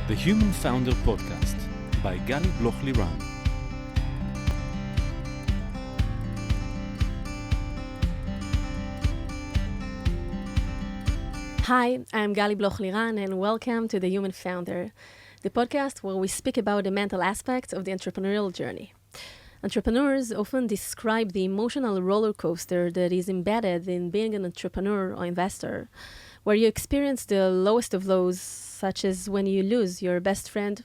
The Human Founder Podcast by Gali Bloch-Liran. Hi, I'm Gali Bloch-Liran and welcome to The Human Founder, the podcast where we speak about the mental aspects of the entrepreneurial journey. Entrepreneurs often describe the emotional roller coaster that is embedded in being an entrepreneur or investor, where you experience the lowest of lows, such as when you lose your best friend,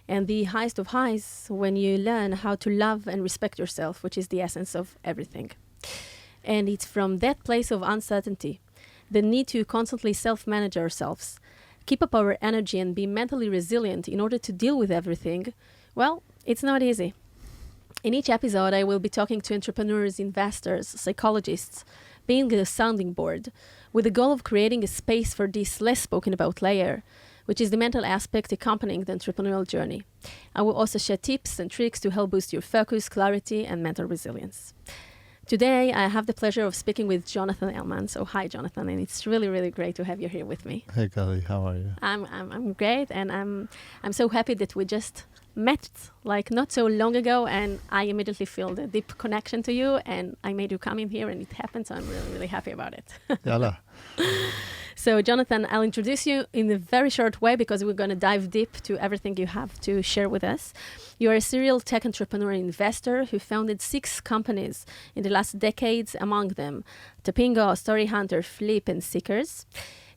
and the highest of highs when you learn how to love and respect yourself, which is the essence of everything. And it's from that place of uncertainty, the need to constantly self-manage ourselves, keep up our energy and be mentally resilient in order to deal with everything, well, it's not easy. In each episode, I will be talking to entrepreneurs, investors, psychologists, being a sounding board, with the goal of creating a space for this less spoken about layer, which is the mental aspect accompanying the entrepreneurial journey. I will also share tips and tricks to help boost your focus, clarity, and mental resilience. Today, I have the pleasure of speaking with Jonathan Ellman. So hi, Jonathan, and it's really, really great to have you here with me. Hey, Gali, how are you? I'm great, and I'm so happy that we just met like not so long ago, and I immediately feel the deep connection to you, and I made you come in here, and it happened, so I'm really, really happy about it. Yalla. So, Jonathan, I'll introduce you in a very short way because we're going to dive deep to everything you have to share with us. You are a serial tech entrepreneur and investor who founded 6 companies in the last decades, among them Tapingo, Story Hunter, Flip, and Seekers.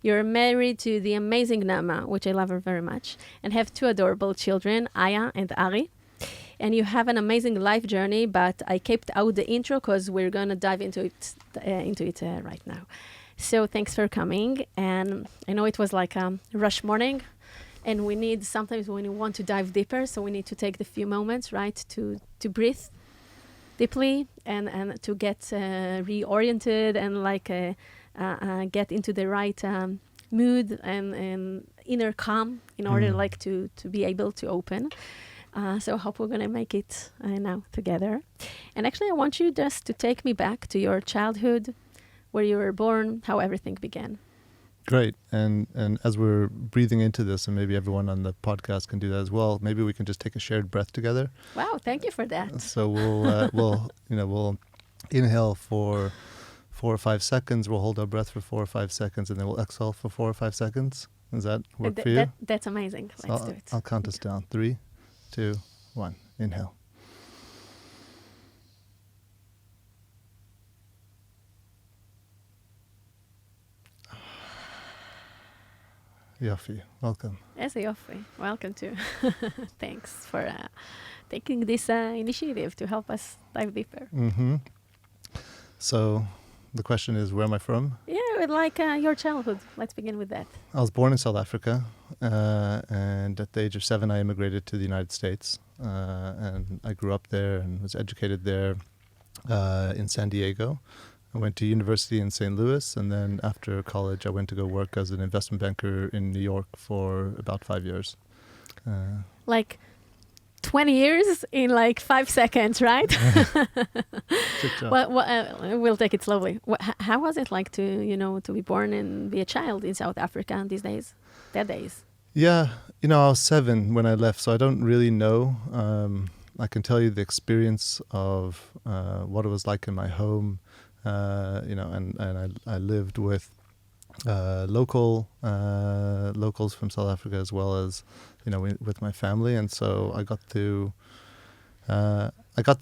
You're married to the amazing Nama, which I love her very much, and have 2 adorable children, Aya and Ari. And you have an amazing life journey, but I kept out the intro because we're going to dive into it right now. So thanks for coming. And I know it was like a rush morning, and we need sometimes when you want to dive deeper, so we need to take the few moments, right, to breathe deeply and to get reoriented and like get into the right mood and inner calm in order like to be able to open. So I hope we're going to make it now together. And actually, I want you just to take me back to your childhood, where you were born, how everything began. Great. And as we're breathing into this, and maybe everyone on the podcast can do that as well, maybe we can just take a shared breath together. Wow, thank you for that. So we'll inhale for 4 or 5 seconds. We'll hold our breath for 4 or 5 seconds, and then we'll exhale for 4 or 5 seconds. Does that work for you? That's amazing. So Let's do it. I'll count us down. 3, 2, 1. Inhale. Yofi, welcome. Yes, Yofi. Welcome too. Thanks for taking this initiative to help us dive deeper. Mm-hmm. So the question is, where am I from? Yeah, with like your childhood. Let's begin with that. I was born in South Africa, and at the age of 7, I immigrated to the United States. And I grew up there and was educated there in San Diego. I went to university in St. Louis, and then after college, I went to go work as an investment banker in New York for about 5 years. Like 20 years in like 5 seconds, right? Well, we'll take it slowly. How was it like to be born and be a child in South Africa these days? Yeah, I was 7 when I left, so I don't really know. I can tell you the experience of what it was like in my home. And I lived with locals from South Africa as well as, with my family. And so I got the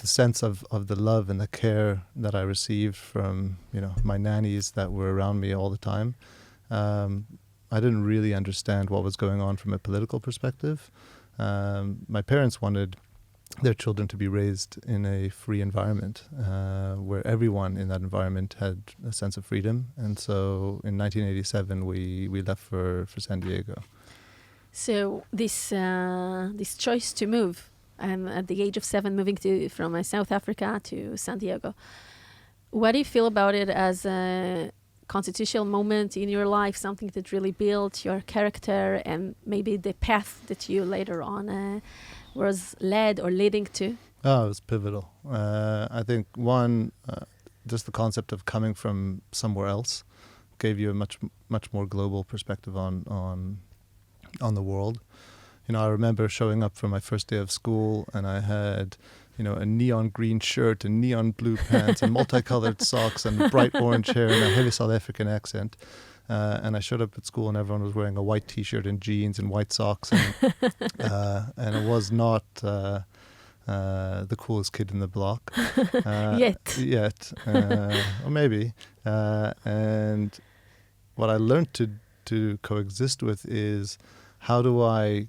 sense of the love and the care that I received from, my nannies that were around me all the time. I didn't really understand what was going on from a political perspective. My parents wanted their children to be raised in a free environment where everyone in that environment had a sense of freedom. And so in 1987, we left for San Diego. So this choice to move, at the age of 7, moving from South Africa to San Diego, what do you feel about it as a constitutional moment in your life, something that really built your character and maybe the path that you later on was led or leading to? Oh, it was pivotal. I think just the concept of coming from somewhere else gave you a much more global perspective on the world. I remember showing up for my first day of school, and I had, a neon green shirt and neon blue pants and multicolored socks and bright orange hair and a heavy South African accent. And I showed up at school and everyone was wearing a white T-shirt and jeans and white socks. And it was not the coolest kid in the block. Yet. Or maybe. And what I learned to coexist with is how do I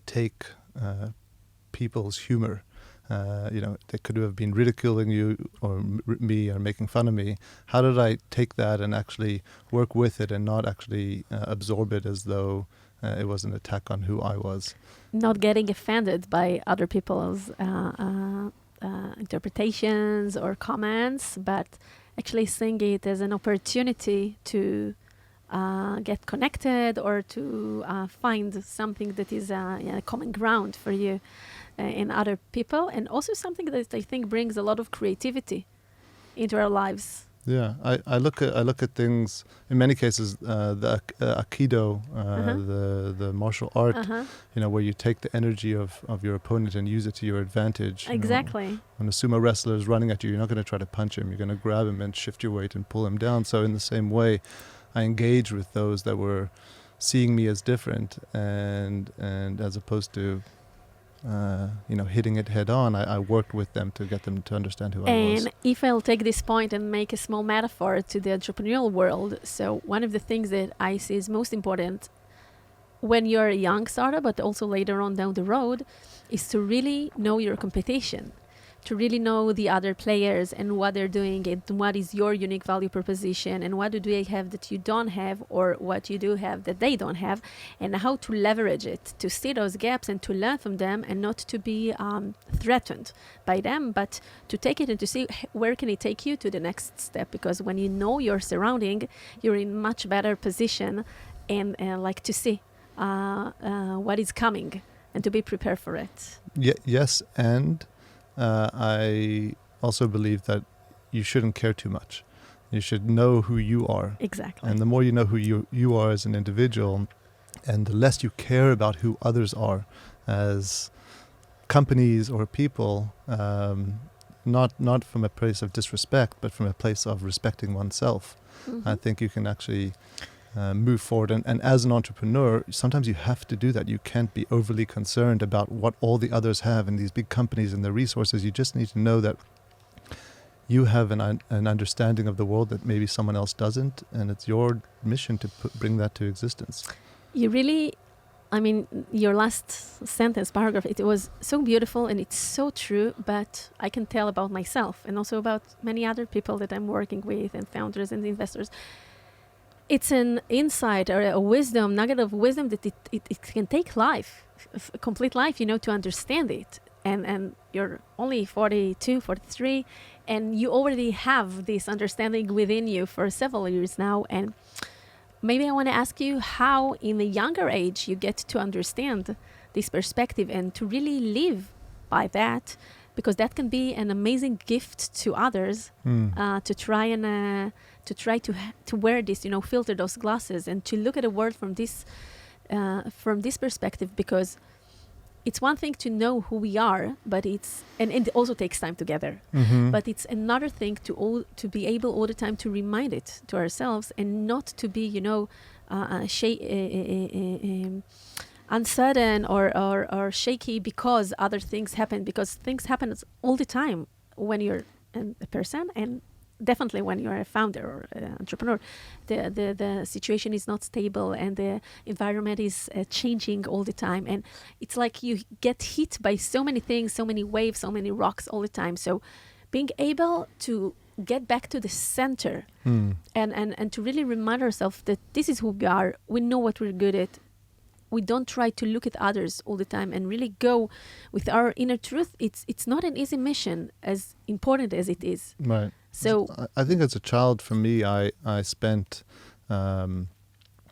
take people's humor. They could have been ridiculing you or me or making fun of me. How did I take that and actually work with it and not actually absorb it as though it was an attack on who I was? Not getting offended by other people's interpretations or comments, but actually seeing it as an opportunity to get connected or to find something that is a common ground for you in other people, and also something that I think brings a lot of creativity into our lives. Yeah, I look at things in many cases. The Aikido, the martial art, where you take the energy of your opponent and use it to your advantage. Exactly. When a sumo wrestler is running at you, you're not going to try to punch him. You're going to grab him and shift your weight and pull him down. So in the same way, I engage with those that were seeing me as different, and as opposed to hitting it head on, I worked with them to get them to understand who I was. And if I'll take this point and make a small metaphor to the entrepreneurial world, so one of the things that I see is most important when you're a young startup, but also later on down the road, is to really know your competition, to really know the other players and what they're doing and what is your unique value proposition and what do they have that you don't have or what you do have that they don't have, and how to leverage it, to see those gaps and to learn from them and not to be threatened by them, but to take it and to see where can it take you to the next step. Because when you know your surrounding, you're in much better position and like to see what is coming and to be prepared for it. Yes, and I also believe that you shouldn't care too much. You should know who you are. Exactly. And the more you know who you are as an individual, and the less you care about who others are as companies or people, not from a place of disrespect, but from a place of respecting oneself, I think you can actually move forward. And as an entrepreneur, sometimes you have to do that. You can't be overly concerned about what all the others have and these big companies and their resources. You just need to know that you have an understanding of the world that maybe someone else doesn't, and it's your mission to bring that to existence. You really, your last sentence, paragraph, it was so beautiful and it's so true, but I can tell about myself and also about many other people that I'm working with and founders and investors. It's an insight or a wisdom, nugget of wisdom that it can take life, a complete life, to understand it. And you're only 42, 43, and you already have this understanding within you for several years now. And maybe I want to ask you how in a younger age you get to understand this perspective and to really live by that, because that can be an amazing gift to others, to try to wear this, filter those glasses and to look at the world from this perspective, because it's one thing to know who we are, but and it also takes time together. But it's another thing to be able all the time to remind it to ourselves and not to be, uncertain or shaky because other things happen, because things happen all the time when you're a person, and definitely when you're a founder or an entrepreneur. The situation is not stable and the environment is changing all the time, and it's like you get hit by so many things, so many waves, so many rocks all the time. So being able to get back to the center and to really remind ourselves that this is who we are, we know what we're good at. We don't try to look at others all the time and really go with our inner truth. It's not an easy mission, as important as it is. Right. So I think as a child, for me, I spent, there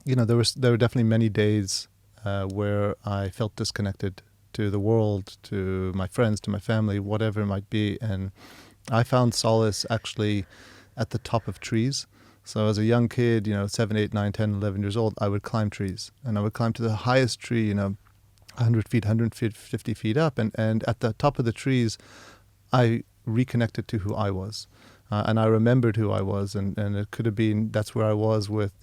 were definitely many days where I felt disconnected to the world, to my friends, to my family, whatever it might be. And I found solace actually at the top of trees. So as a young kid, 7, 8, 9, 10, 11 years old, I would climb trees. And I would climb to the highest tree, 100 feet, 150 feet up. And at the top of the trees, I reconnected to who I was. And I remembered who I was. And it could have been, that's where I was with,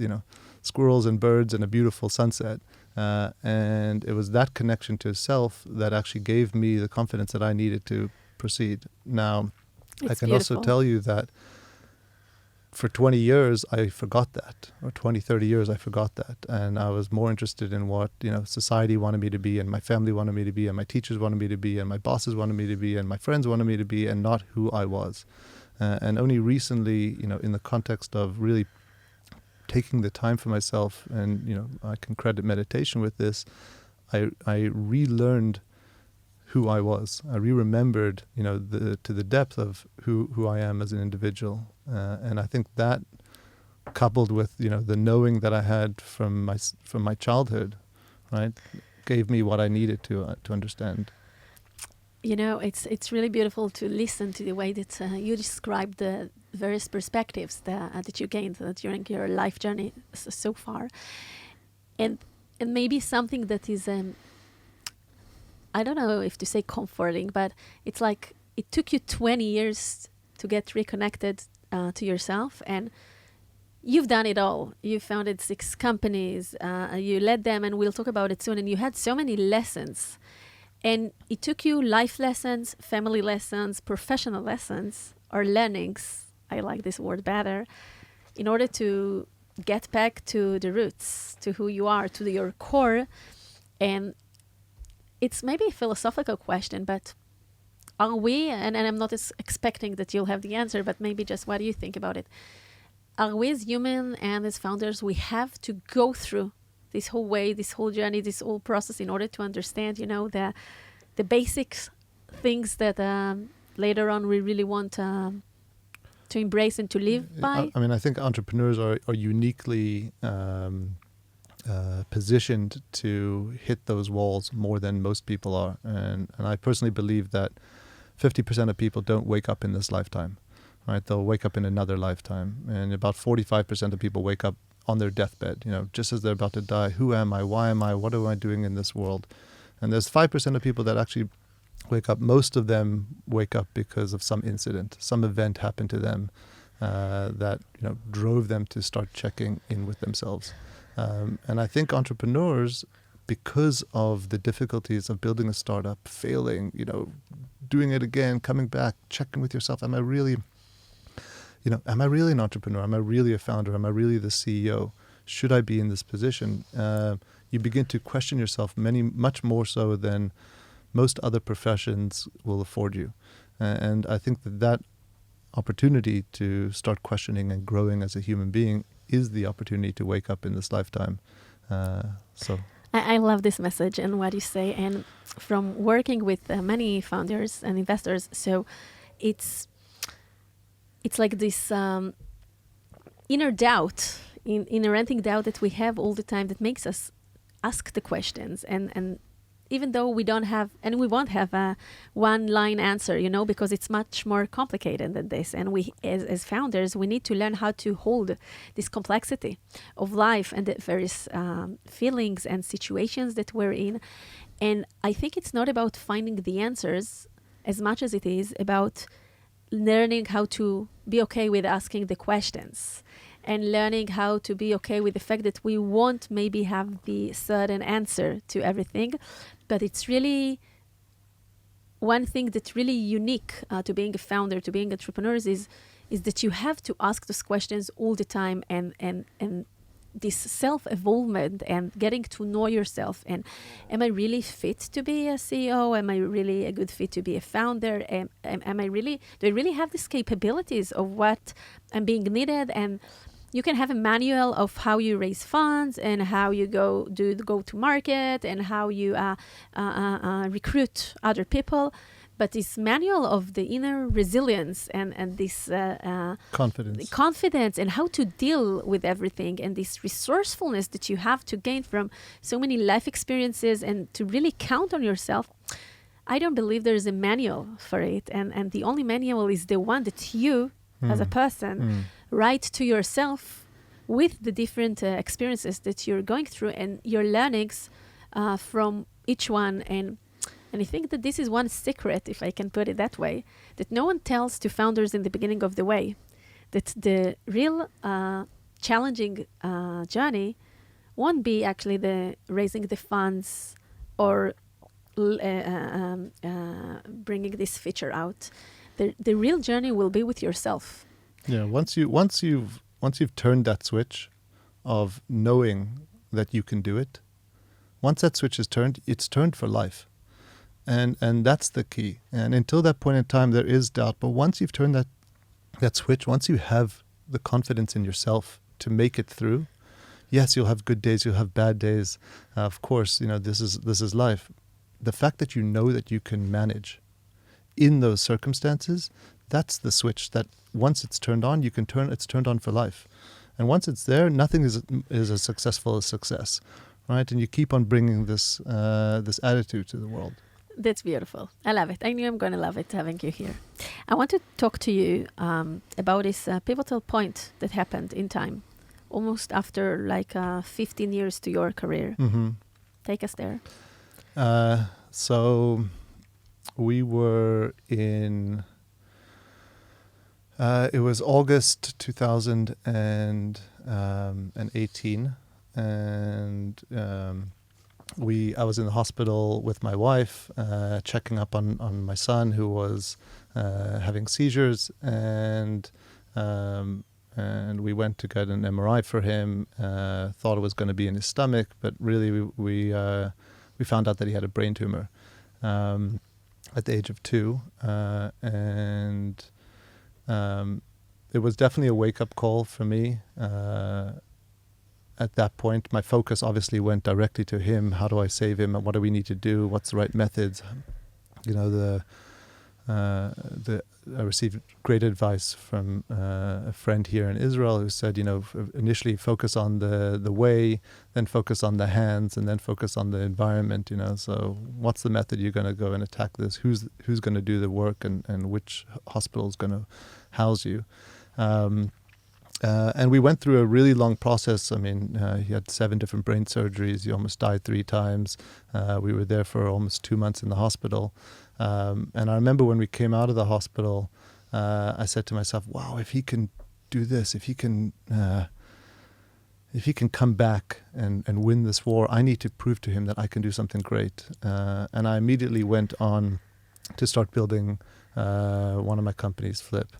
squirrels and birds and a beautiful sunset. And it was that connection to self that actually gave me the confidence that I needed to proceed. Now, I can also tell you that for 20 years, I forgot that, or 20, 30 years, I forgot that. And I was more interested in what, society wanted me to be, and my family wanted me to be, and my teachers wanted me to be, and my bosses wanted me to be, and my friends wanted me to be, and not who I was. And only recently, in the context of really taking the time for myself, and, I can credit meditation with this, I relearned who I was. I remembered, to the depth of who I am as an individual. And I think that, coupled with, the knowing that I had from my childhood, right, gave me what I needed to understand. It's really beautiful to listen to the way that you described the various perspectives that you gained during your life journey so far. And maybe something that is I don't know if to say comforting, but it's like it took you 20 years to get reconnected to yourself, and you've done it all. You founded 6 companies, you led them, and we'll talk about it soon, and you had so many lessons. And it took you life lessons, family lessons, professional lessons, or learnings, I like this word better, in order to get back to the roots, to who you are, to your core. And it's maybe a philosophical question, but are we, and I'm not expecting that you'll have the answer, but maybe just what do you think about it? Are we as human and as founders, we have to go through this whole way, this whole journey, this whole process in order to understand, the basic things that later on we really want to embrace and to live by? I think entrepreneurs are uniquely positioned to hit those walls more than most people are. And I personally believe that 50% of people don't wake up in this lifetime, right? They'll wake up in another lifetime. And about 45% of people wake up on their deathbed, just as they're about to die. Who am I? Why am I? What am I doing in this world? And there's 5% of people that actually wake up. Most of them wake up because of some incident, some event happened to them that drove them to start checking in with themselves. And I think entrepreneurs, because of the difficulties of building a startup, failing, doing it again, coming back, checking with yourself, am I really an entrepreneur? Am I really a founder? Am I really the CEO? Should I be in this position? You begin to question yourself much more so than most other professions will afford you. And I think that opportunity to start questioning and growing as a human being is the opportunity to wake up in this lifetime. I love this message and what you say. And from working with many founders and investors, so it's like this inner doubt, inherent doubt that we have all the time that makes us ask the questions. And even though we don't have, and we won't have a one-line answer, because it's much more complicated than this. And we, as founders, we need to learn how to hold this complexity of life and the various feelings and situations that we're in. And I think it's not about finding the answers as much as it is about learning how to be okay with asking the questions and learning how to be okay with the fact that we won't maybe have the certain answer to everything. But it's really one thing that's really unique to being a founder, to being entrepreneurs is that you have to ask those questions all the time and this self-evolvement and getting to know yourself. And am I really fit to be a CEO? Am I really a good fit to be a founder? Do I really have these capabilities of what I'm being needed? And you can have a manual of how you raise funds and how you do the go-to-market and how you recruit other people. But this manual of the inner resilience and this confidence and how to deal with everything and this resourcefulness that you have to gain from so many life experiences and to really count on yourself, I don't believe there's a manual for it. And the only manual is the one that you, as a person, write to yourself with the different experiences that you're going through and your learnings from each one. And I think that this is one secret, if I can put it that way, that no one tells to founders in the beginning of the way, that the real challenging journey won't be actually the raising the funds or bringing this feature out. The real journey will be with yourself. Yeah, once you've turned that switch of knowing that you can do it, once that switch is turned, it's turned for life. And that's the key. And until that point in time, there is doubt. But once you've turned that switch, once you have the confidence in yourself to make it through, yes, you'll have good days, you'll have bad days. Of course, this is life. The fact that you know that you can manage in those circumstances, that's the switch that once it's turned on, it's turned on for life. And once it's there, nothing is as successful as success, right? And you keep on bringing this attitude to the world. That's beautiful. I love it. I knew I'm going to love it having you here. I want to talk to you about this pivotal point that happened in time, almost after 15 years to your career. Mm-hmm. Take us there. So we were in, it was August 2018, and I was in the hospital with my wife, checking up on my son who was having seizures, and we went to get an MRI for him. Thought it was going to be in his stomach, but really we found out that he had a brain tumor at the age of 2, and it was definitely a wake-up call for me. At that point, my focus obviously went directly to him. How do I save him? What do we need to do? What's the right methods? I received great advice from a friend here in Israel who said, initially focus on the way, then focus on the hands, and then focus on the environment. So what's the method you're going to go and attack this? Who's going to do the work, and which hospital is going to house you? And we went through a really long process. I mean, he had 7 different brain surgeries. He almost died 3 times. We were there for almost 2 months in the hospital. And I remember when we came out of the hospital, I said to myself, wow, if he can do this, if he can come back and win this war, I need to prove to him that I can do something great. And I immediately went on to start building one of my companies, Flip.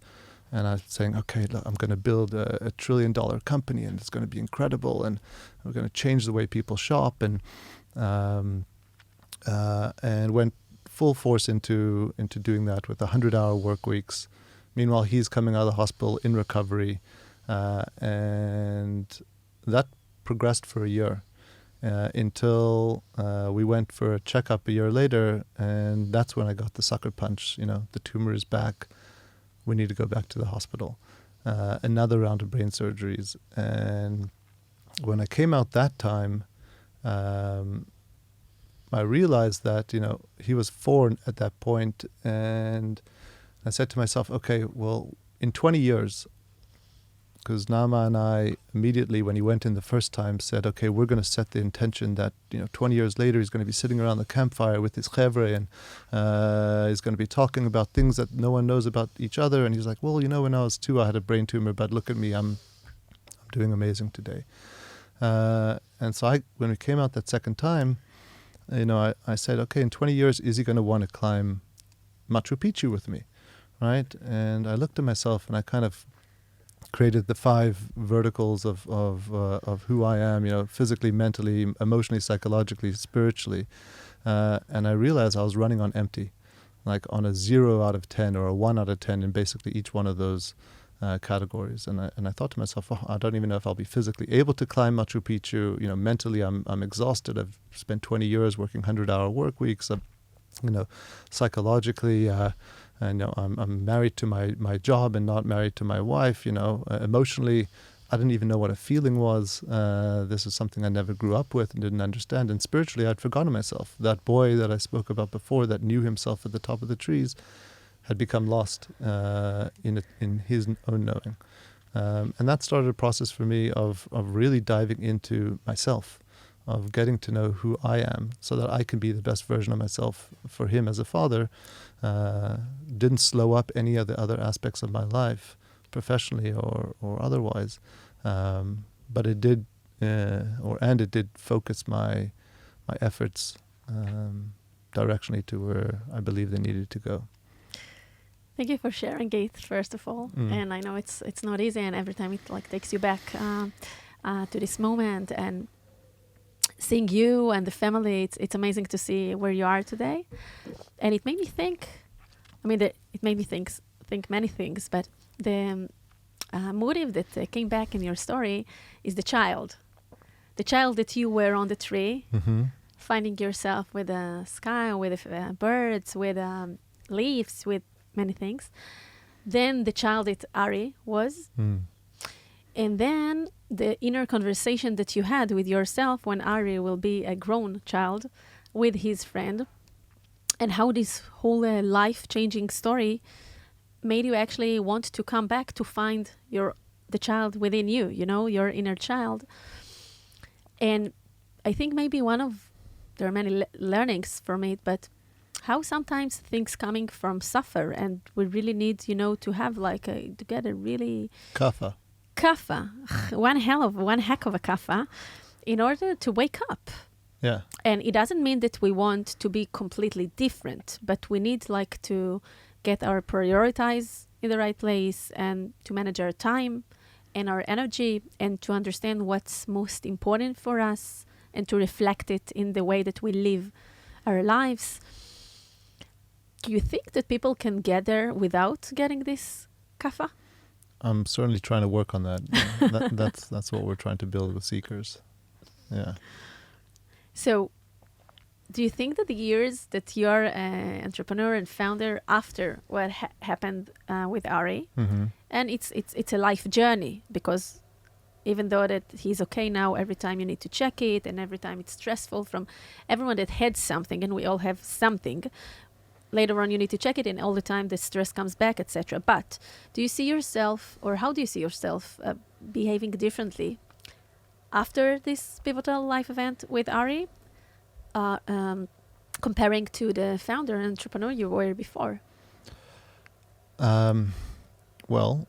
And I was saying, okay, look, I'm going to build a $1 trillion company, and it's going to be incredible, and we're going to change the way people shop, and went full force into doing that with 100-hour work weeks. Meanwhile, he's coming out of the hospital in recovery, and that progressed for a year until we went for a checkup a year later, and that's when I got the sucker punch. The tumor is back. We need to go back to the hospital. Another round of brain surgeries. And when I came out that time, I realized that, he was 4 at that point. And I said to myself, okay, well, in 20 years, because Nama and I immediately, when he went in the first time, said, okay, we're going to set the intention that, 20 years later, he's going to be sitting around the campfire with his chevre, and he's going to be talking about things that no one knows about each other. And he's like, well, when I was 2, I had a brain tumor, but look at me, I'm doing amazing today. And so when we came out that second time, I said, okay, in 20 years, is he going to want to climb Machu Picchu with me, right? And I looked at myself, and I kind of created the 5 verticals of who I am, physically, mentally, emotionally, psychologically, spiritually. And I realized I was running on empty, like on a 0 out of 10 or a 1 out of 10 in basically each one of those categories. And I thought to myself, I don't even know if I'll be physically able to climb Machu Picchu. Mentally, I'm exhausted. I've spent 20 years working 100-hour work weeks. Psychologically, I'm married to my job and not married to my wife. Emotionally, I didn't even know what a feeling was. This is something I never grew up with and didn't understand. And spiritually, I'd forgotten myself. That boy that I spoke about before, that knew himself at the top of the trees, had become lost in his own knowing. And that started a process for me of really diving into myself, of getting to know who I am so that I can be the best version of myself for him as a father. Didn't slow up any of the other aspects of my life, professionally or otherwise. But it did, it did focus my efforts directionally to where I believe they needed to go. Thank you for sharing it, first of all. And I know it's not easy, and every time it takes you back to this moment, and seeing you and the family, it's amazing to see where you are today. And it made me think. It made me think many things, but the motive that came back in your story is the child that you were on the tree, finding yourself with the sky, with birds, with leaves, with many things. Then the child that Ari was. And then the inner conversation that you had with yourself when Ari will be a grown child with his friend, and how this whole life-changing story made you actually want to come back to find the child within you, your inner child. And I think maybe there are many learnings from it, but how sometimes things coming from suffer, and we really need, to have to get a really... Kaffa. One heck of a kaffa in order to wake up. Yeah. And it doesn't mean that we want to be completely different, but we need to get our priorities in the right place, and to manage our time and our energy, and to understand what's most important for us, and to reflect it in the way that we live our lives. Do you think that people can get there without getting this kaffa? I'm certainly trying to work on that. That's what we're trying to build with Seekers. Yeah. So, do you think that the years that you're an entrepreneur and founder after what happened with Ari, and it's a life journey, because even though that he's okay now, every time you need to check it, and every time it's stressful from everyone that had something, and we all have something, later on you need to check it, and all the time the stress comes back, etc. But do you see yourself, or how do you see yourself behaving differently after this pivotal life event with Ari, comparing to the founder and entrepreneur you were before? Well,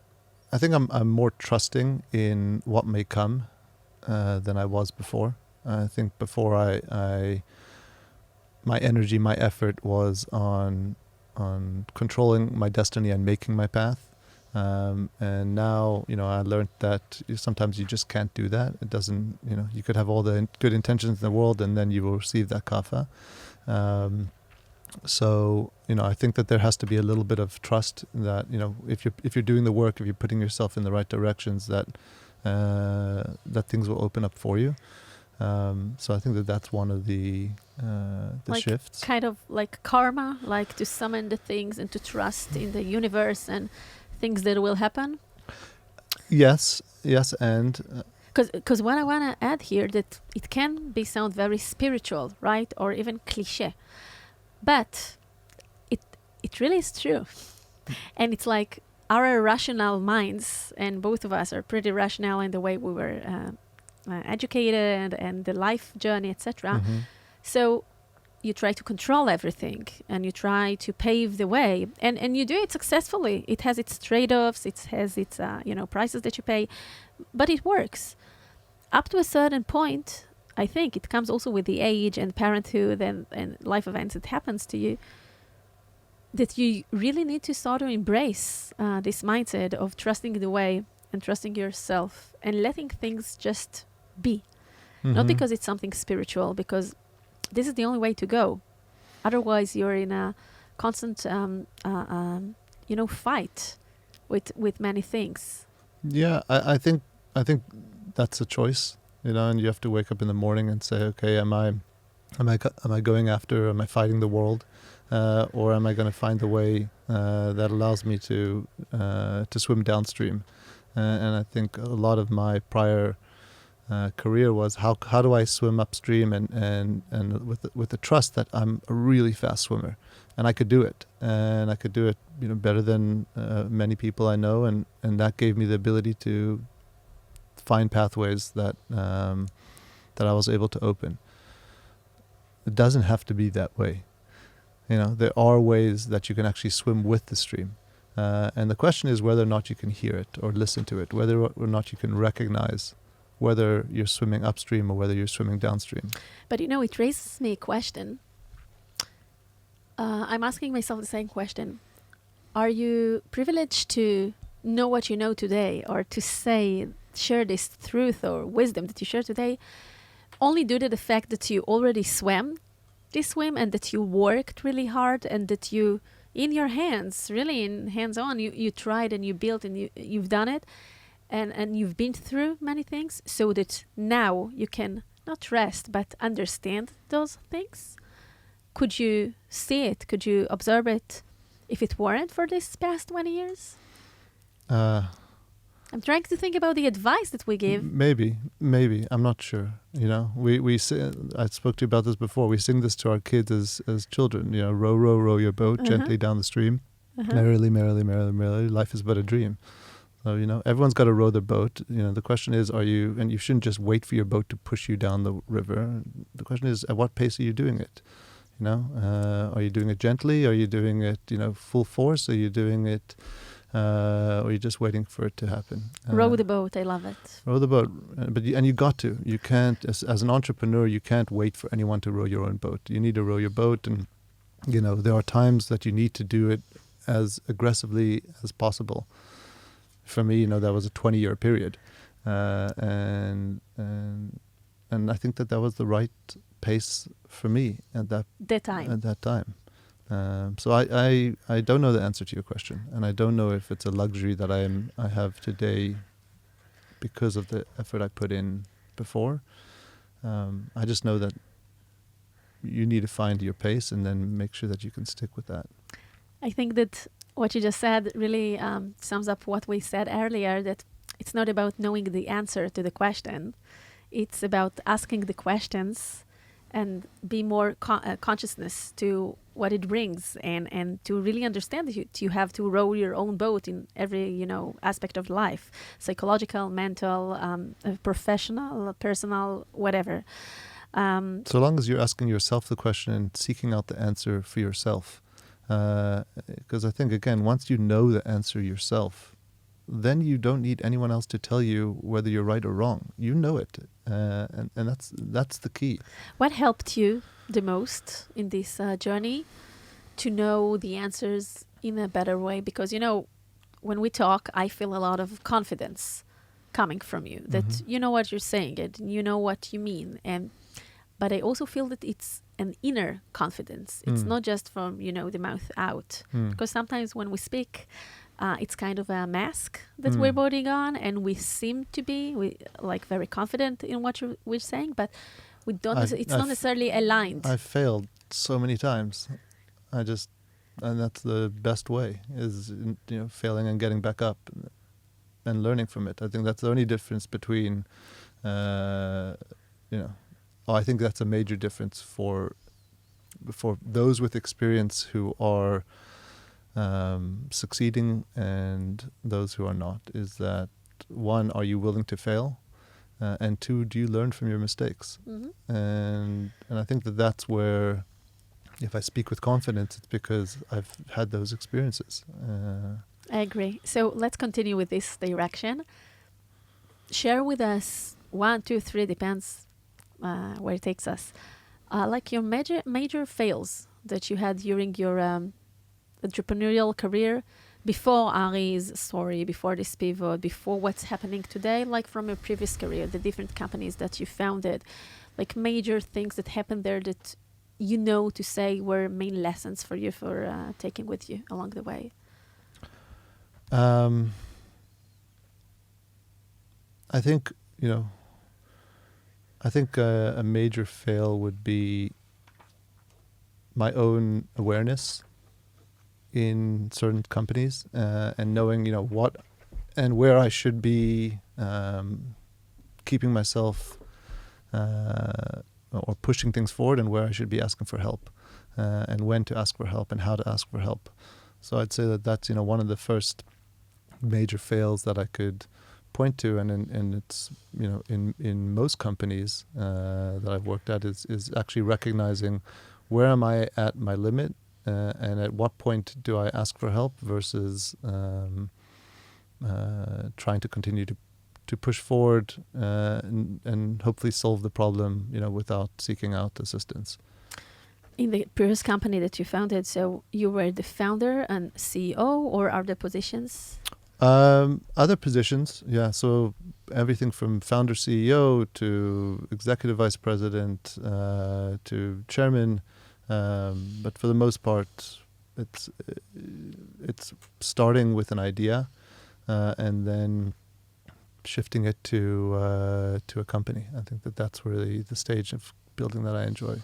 I think I'm more trusting in what may come than I was before. I think before my energy, my effort was on controlling my destiny and making my path. And now, I learned that sometimes you just can't do that. It doesn't, you could have all the good intentions in the world, and then you will receive that kaffa. So, I think that there has to be a little bit of trust that, if you're doing the work, if you're putting yourself in the right directions, that things will open up for you. So I think that's one of the shifts. Kind of like karma, like to summon the things and to trust in the universe and things that will happen. Yes, and because what I want to add here, that it can sound very spiritual, right, or even cliche, but it really is true. And it's like our rational minds, and both of us are pretty rational in the way we were educated and the life journey, etc. So you try to control everything, and you try to pave the way, and you do it successfully. It has its trade-offs, it has its prices that you pay, but it works up to a certain point. I think it comes also with the age and parenthood and life events that happens to you, that you really need to start to embrace this mindset of trusting the way and trusting yourself and letting things just be. Not because it's something spiritual, because this is the only way to go. Otherwise, you're in a constant, fight with many things. Yeah, I think that's a choice, and you have to wake up in the morning and say, okay, am I going after? Am I fighting the world, or am I going to find the way that allows me to swim downstream? And I think a lot of my prior career was how do I swim upstream and with the trust that I'm a really fast swimmer and I could do it, and I could do it better than many people I know, and that gave me the ability to find pathways that I was able to open. It doesn't have to be that way. There are ways that you can actually swim with the stream. And the question is whether or not you can hear it or listen to it, whether or not you can recognize whether you're swimming upstream or whether you're swimming downstream. But it raises me a question. I'm asking myself the same question. Are you privileged to know what you know today, or to share this truth or wisdom that you share today only due to the fact that you already swam this swim and that you worked really hard and that you, in your hands, really in hands-on, you tried and you built and you've done it and you've been through many things so that now you can not rest but understand those things? Could you see it? Could you observe it if it weren't for this past 20 years? I'm trying to think about the advice that we give. Maybe. I'm not sure. We I spoke to you about this before. We sing this to our kids as children. Row, row, row your boat gently down the stream. Merrily, merrily, merrily, merrily. Life is but a dream. So, everyone's got to row their boat. The question is, and you shouldn't just wait for your boat to push you down the river. The question is, at what pace are you doing it? Are you doing it gently? Are you doing it, full force? Are you doing it, or are you just waiting for it to happen? Row the boat. I love it. Row the boat. But you got to. You can't, as an entrepreneur, you can't wait for anyone to row your own boat. You need to row your boat. And, there are times that you need to do it as aggressively as possible. For me, that was a 20-year period. And I think that was the right pace for me at that time. So I don't know the answer to your question, and I don't know if it's a luxury that I have today because of the effort I put in before. I just know that you need to find your pace and then make sure that you can stick with that. I think that what you just said really sums up what we said earlier, that it's not about knowing the answer to the question. It's about asking the questions and be more consciousness to what it brings, and to really understand that you have to row your own boat in every aspect of life, psychological, mental, professional, personal, whatever. So long as you're asking yourself the question and seeking out the answer for yourself, because I think, again, once you know the answer yourself, then you don't need anyone else to tell you whether you're right or wrong. You know it, and that's the key. What helped you the most in this journey to know the answers in a better way? Because, when we talk, I feel a lot of confidence coming from you, that you know what you're saying and you know what you mean. But I also feel that it's an inner confidence. It's not just from, the mouth out. Because sometimes when we speak, it's kind of a mask that we're putting on, and we seem to be very confident in what we're saying, but we don't. It's not necessarily aligned. I've failed so many times. And that's the best way, is failing and getting back up and learning from it. I think that's the only difference between, I think that's a major difference for those with experience who are succeeding and those who are not, is that, one, are you willing to fail? And two, do you learn from your mistakes? And I think that's where, if I speak with confidence, it's because I've had those experiences. I agree. So let's continue with this direction. Share with us 1, 2, 3, depends where it takes us. Your major fails that you had during your entrepreneurial career, before Ari's story, before this pivot, before what's happening today, from your previous career, the different companies that you founded, major things that happened there that to say were main lessons for you for taking with you along the way. I think, a major fail would be my own awareness in certain companies, and knowing, what and where I should be keeping myself or pushing things forward, and where I should be asking for help, and when to ask for help and how to ask for help. So I'd say that that's one of the first major fails that I could point to, and it's in most companies that I've worked at is actually recognizing where am I at my limit, and at what point do I ask for help versus trying to continue to push forward and hopefully solve the problem without seeking out assistance. In the previous company that you founded, so you were the founder and CEO, or other positions? Other positions, yeah. So everything from founder, CEO to executive vice president to chairman. But for the most part, it's starting with an idea and then shifting it to a company. I think that's really the stage of building that I enjoy.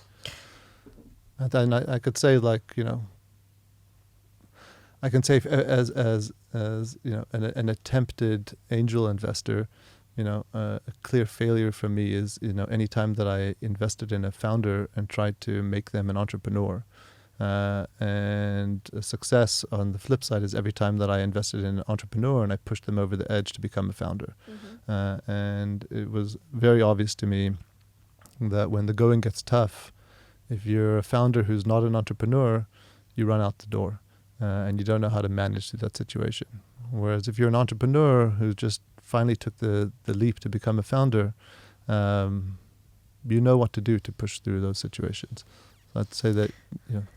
And then I could say, I can say as an attempted angel investor, a clear failure for me is any time that I invested in a founder and tried to make them an entrepreneur, and a success on the flip side is every time that I invested in an entrepreneur and I pushed them over the edge to become a founder. Mm-hmm. And it was very obvious to me that when the going gets tough, if you're a founder who's not an entrepreneur, you run out the door. And you don't know how to manage that situation. Whereas if you're an entrepreneur who just finally took the leap to become a founder, you know what to do to push through those situations. So I'd say that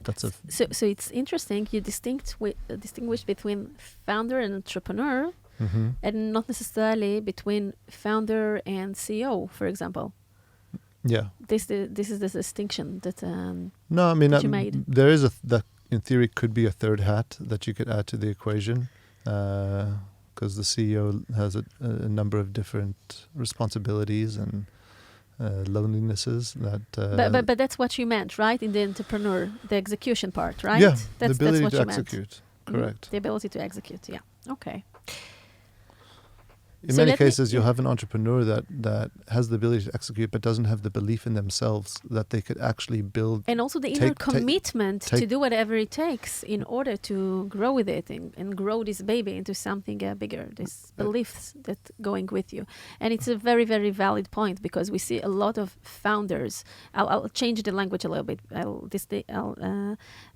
that's a... So it's interesting, you distinguish between founder and entrepreneur, mm-hmm. and not necessarily between founder and CEO, for example. Yeah. This is the distinction that no, I mean, that you made. There is that in theory could be a third hat that you could add to the equation, because the CEO has a number of different responsibilities and lonelinesses that. But that's what you meant, right? In the entrepreneur, the execution part, right? Yeah, that's the ability what to you execute. Meant. Correct. Mm-hmm. The ability to execute. Yeah. Okay. In many cases, you'll have an entrepreneur that has the ability to execute but doesn't have the belief in themselves that they could actually build. And also the inner commitment to do whatever it takes in order to grow with it and grow this baby into something bigger, this beliefs that going with you. And it's a very, very valid point, because we see a lot of founders. I'll change the language a little bit. I'll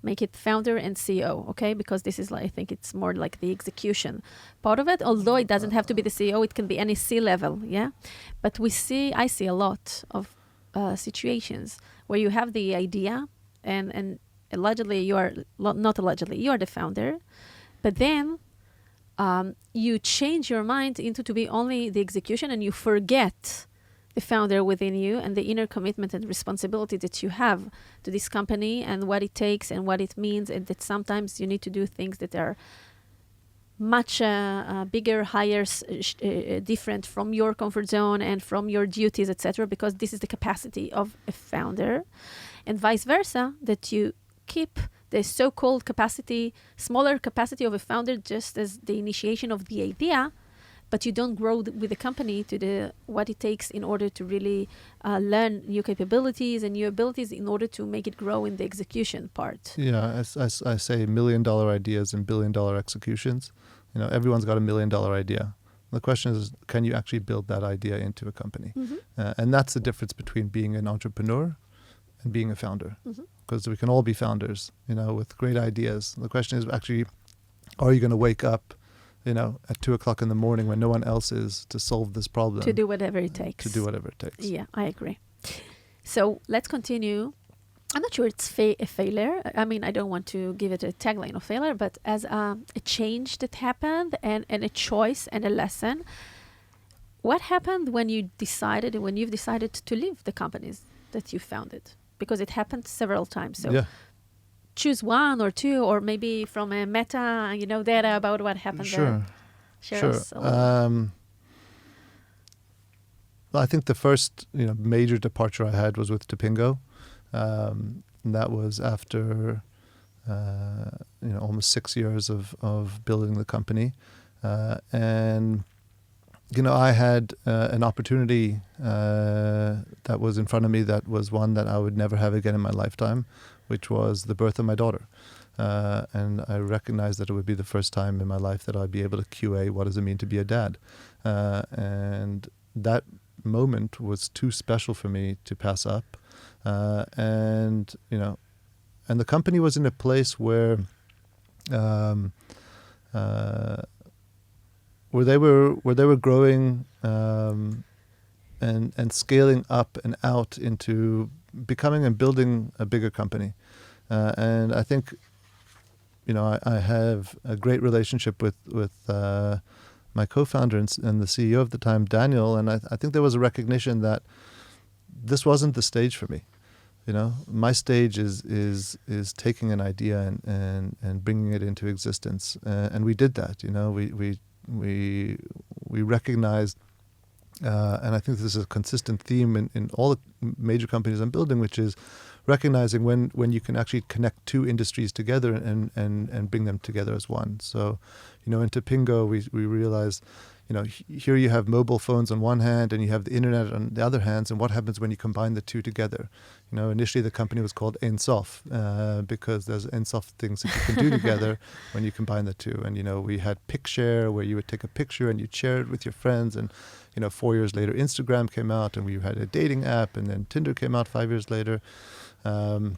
make it founder and CEO, okay? Because this is, I think it's more like the execution part of it, although it doesn't have to be the CEO. It can be any C-level, yeah? But I see a lot of situations where you have the idea and allegedly you are the founder, but then you change your mind into to be only the execution, and you forget the founder within you and the inner commitment and responsibility that you have to this company and what it takes and what it means, and that sometimes you need to do things that are much bigger, higher, different from your comfort zone and from your duties, etc., because this is the capacity of a founder, and vice versa, that you keep the so-called capacity, smaller capacity of a founder just as the initiation of the idea, but you don't grow with the company to what it takes in order to really learn new capabilities and new abilities in order to make it grow in the execution part. Yeah, as I say, $1 million ideas and $1 billion executions. Everyone's got $1 million idea. The question is, can you actually build that idea into a company? Mm-hmm. And that's the difference between being an entrepreneur and being a founder. Because we can all be founders, with great ideas. The question is actually, are you going to wake up at 2:00 in the morning when no one else is to solve this problem? To do whatever it takes. Yeah, I agree. So let's continue. I'm not sure it's a failure. I mean, I don't want to give it a tagline of failure, but as a change that happened and a choice and a lesson. What happened when you've decided to leave the companies that you founded? Because it happened several times. So yeah. Choose one or two, or maybe from a meta, data about what happened there. Sure. Well, I think the first, major departure I had was with Topingo. And that was after, almost 6 years of building the company. And I had an opportunity that was in front of me that was one that I would never have again in my lifetime, which was the birth of my daughter. And I recognized that it would be the first time in my life that I'd be able to QA what does it mean to be a dad. And that moment was too special for me to pass up. And the company was in a place where they were growing and scaling up and out into becoming and building a bigger company. And I think, I have a great relationship with my co-founder and the CEO of the time, Daniel, and I think there was a recognition that this wasn't the stage for me. My stage is taking an idea and bringing it into existence, and we did that. We recognized, and I think this is a consistent theme in all the major companies I'm building, which is recognizing when you can actually connect two industries together and bring them together as one. So, in Topingo, we realized, here you have mobile phones on one hand and you have the internet on the other hand, and what happens when you combine the two together? Initially the company was called Ein Sof, because there's Ein Sof things that you can do together when you combine the two. And, we had PicShare, where you would take a picture and you'd share it with your friends. And, 4 years later, Instagram came out, and we had a dating app, and then Tinder came out 5 years later. And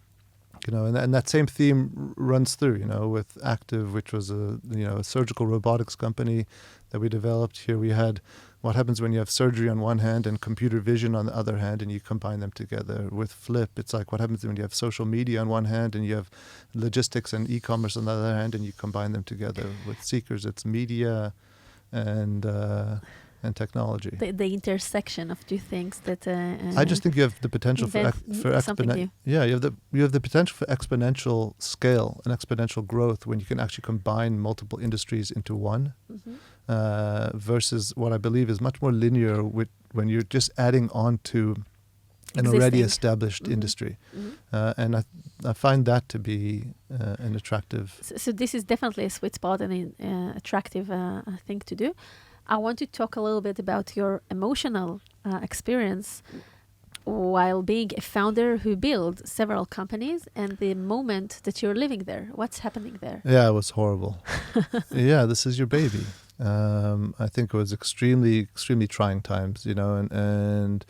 that same theme runs through, with Active, which was a surgical robotics company that we developed. Here we had what happens when you have surgery on one hand and computer vision on the other hand, and you combine them together. With Flip, it's like what happens when you have social media on one hand and you have logistics and e-commerce on the other hand, and you combine them together. With Seekers, it's media and technology. The intersection of two things that. I just think you have the potential for exponential. Yeah, you have the potential for exponential scale and exponential growth when you can actually combine multiple industries into one, versus what I believe is much more linear when you're just adding on to an already established industry. And I find that to be an attractive. So this is definitely a sweet spot and an attractive thing to do. I want to talk a little bit about your emotional experience while being a founder who built several companies and the moment that you're living there. What's happening there? Yeah, it was horrible. Yeah, this is your baby. I think it was extremely, extremely trying times, and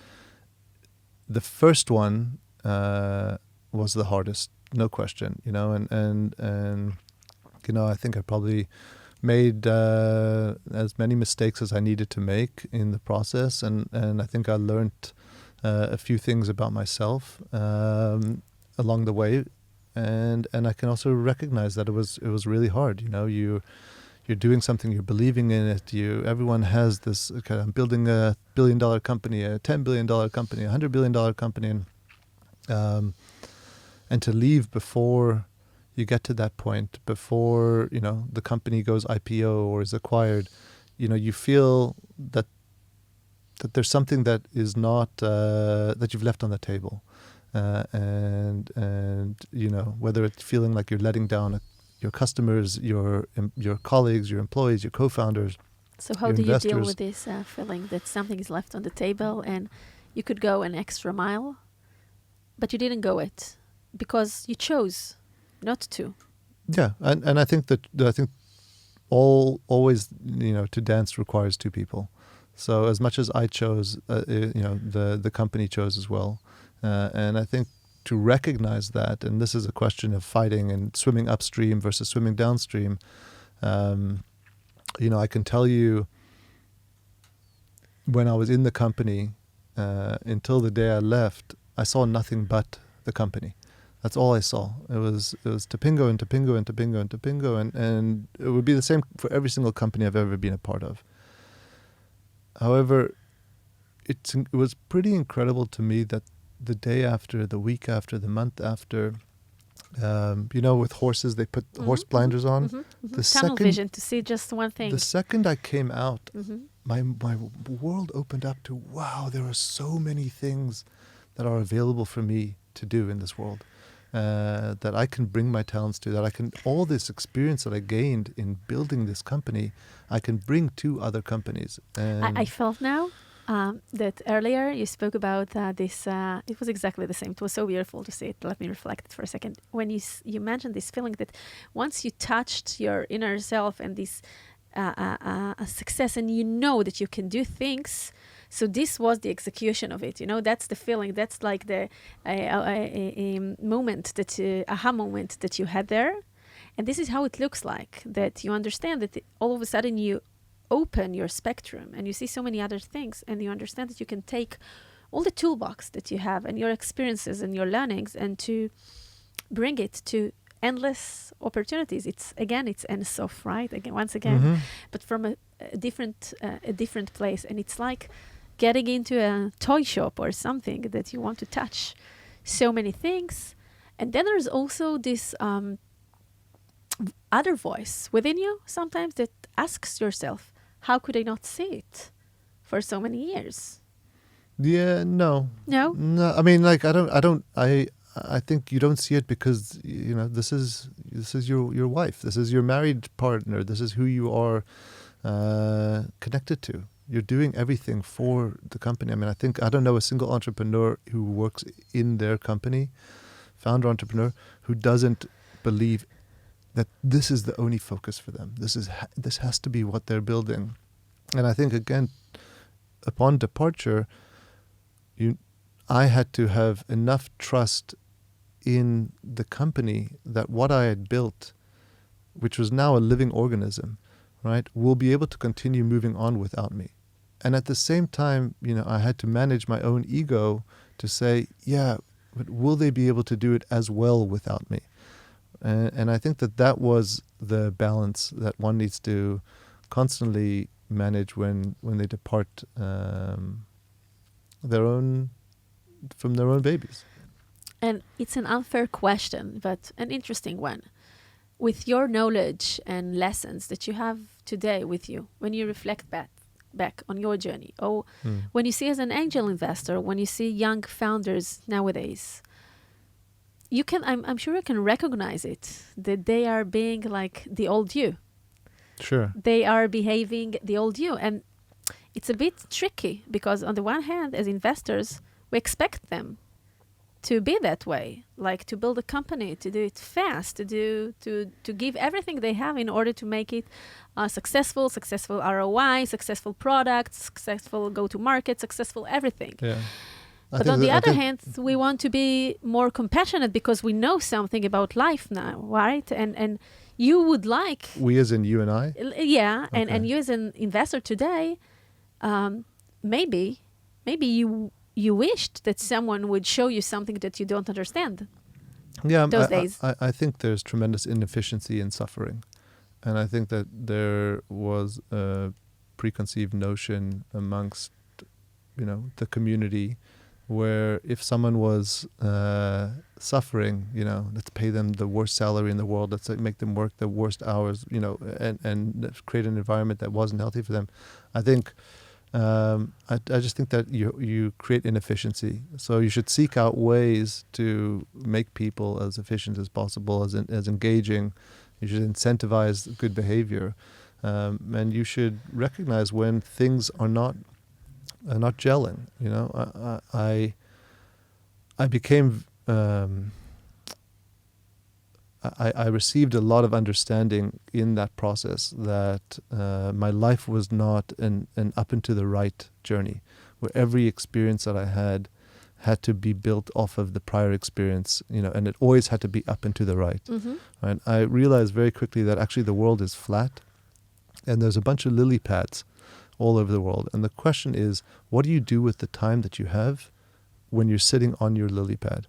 the first one was the hardest, no question, and I think I probably made as many mistakes as I needed to make in the process, and I think I learned a few things about myself along the way, and I can also recognize that it was really hard. You're doing something, you're believing in it. Everyone has this kind of building a $1 billion company, a $10 billion company, a $100 billion company, and to leave before you get to that point, before the company goes IPO or is acquired, you feel that there's something that is not that you've left on the table, and whether it's feeling like you're letting down your customers, your colleagues, your employees, your co-founders. So how do you deal with this feeling that something is left on the table and you could go an extra mile, but you didn't go it because you chose not to? Yeah, and I think always to dance requires two people. So as much as I chose, the company chose as well, and I think to recognize that, and this is a question of fighting and swimming upstream versus swimming downstream. I can tell you, when I was in the company, until the day I left, I saw nothing but the company. That's all I saw. It was Topingo and Topingo and Topingo and Topingo, and it would be the same for every single company I've ever been a part of. However, it was pretty incredible to me that the day after, the week after, the month after, with horses, they put horse blinders on. The tunnel vision to see just one thing. The second I came out, my world opened up to, wow, there are so many things that are available for me to do in this world. that I can bring my talents to, that I can, all this experience that I gained in building this company, I can bring to other companies. And I felt now that earlier you spoke about this, it was exactly the same. It was so beautiful to see it. Let me reflect for a second. When you mentioned this feeling that once you touched your inner self and this success, and you know that you can do things, so this was the execution of it. That's the feeling. That's like the moment, that aha moment that you had there. And this is how it looks like, that you understand that all of a sudden you open your spectrum and you see so many other things, and you understand that you can take all the toolbox that you have and your experiences and your learnings and to bring it to endless opportunities. It's Ensof, right? Once again, but from a different place. And it's like getting into a toy shop or something that you want to touch so many things. And then there's also this other voice within you sometimes that asks yourself, how could I not see it for so many years? Yeah, no. I mean, like, I think you don't see it because, this is your wife. This is your married partner. This is who you are connected to. You're doing everything for the company. I mean, I don't know a single entrepreneur who works in their company, founder entrepreneur, who doesn't believe that this is the only focus for them. This has to be what they're building. And I think, again, upon departure, I had to have enough trust in the company that what I had built, which was now a living organism, right, will be able to continue moving on without me. And at the same time, I had to manage my own ego to say, yeah, but will they be able to do it as well without me? And I think that was the balance that one needs to constantly manage when they depart from their own babies. And it's an unfair question, but an interesting one. With your knowledge and lessons that you have today with you, when you reflect back on your journey, or when you see as an angel investor, when you see young founders nowadays, I'm sure you can recognize it, that they are being like the old you. Sure. They are behaving the old you. And it's a bit tricky because on the one hand, as investors, we expect them to be that way, like to build a company, to do it fast, to give everything they have in order to make it successful ROI, successful products, successful go-to-market, successful everything. Yeah. But on the other hand, we want to be more compassionate because we know something about life now, right? And you would like... We as in you and I? Yeah, Okay. and you as an investor today, maybe you wished that someone would show you something that you don't understand. Yeah, those days. I think there's tremendous inefficiency in suffering. And I think that there was a preconceived notion amongst, the community where if someone was suffering, let's pay them the worst salary in the world, let's make them work the worst hours, and create an environment that wasn't healthy for them. I think, I just think that you create inefficiency. So you should seek out ways to make people as efficient as possible, as engaging. You should incentivize good behavior. And you should recognize when things are not gelling. I became I received a lot of understanding in that process that my life was not an up and to the right journey, where every experience that I had to be built off of the prior experience, and it always had to be up and to the right. Mm-hmm. Right? I realized very quickly that actually the world is flat, and there's a bunch of lily pads all over the world. And the question is, what do you do with the time that you have when you're sitting on your lily pad?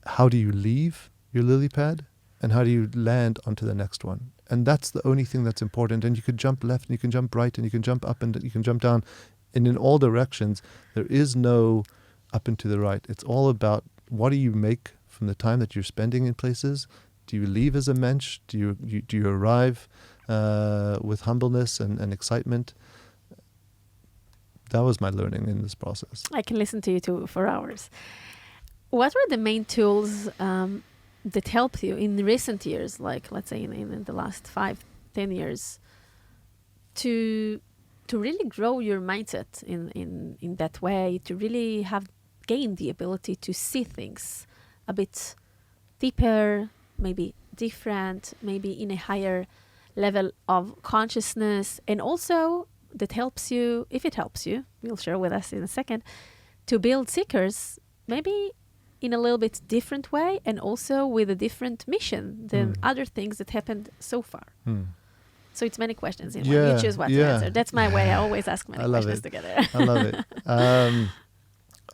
How do you leave your lily pad? And how do you land onto the next one? And that's the only thing that's important. And you can jump left, and you can jump right, and you can jump up, and you can jump down. And in all directions, there is no up and to the right. It's all about what do you make from the time that you're spending in places. Do you leave as a mensch? Do you arrive with humbleness and excitement? That was my learning in this process. I can listen to you for hours. What were the main tools that helped you in recent years, like let's say in the last 5-10 years, to really grow your mindset in that way, to really have gained the ability to see things a bit deeper, maybe different, maybe in a higher level of consciousness, and also that helps you, if it helps you, you'll share with us in a second, to build seekers, maybe in a little bit different way, and also with a different mission than other things that happened so far. So it's many questions in one. You choose what to answer. That's my way. I always ask many questions together. I love it.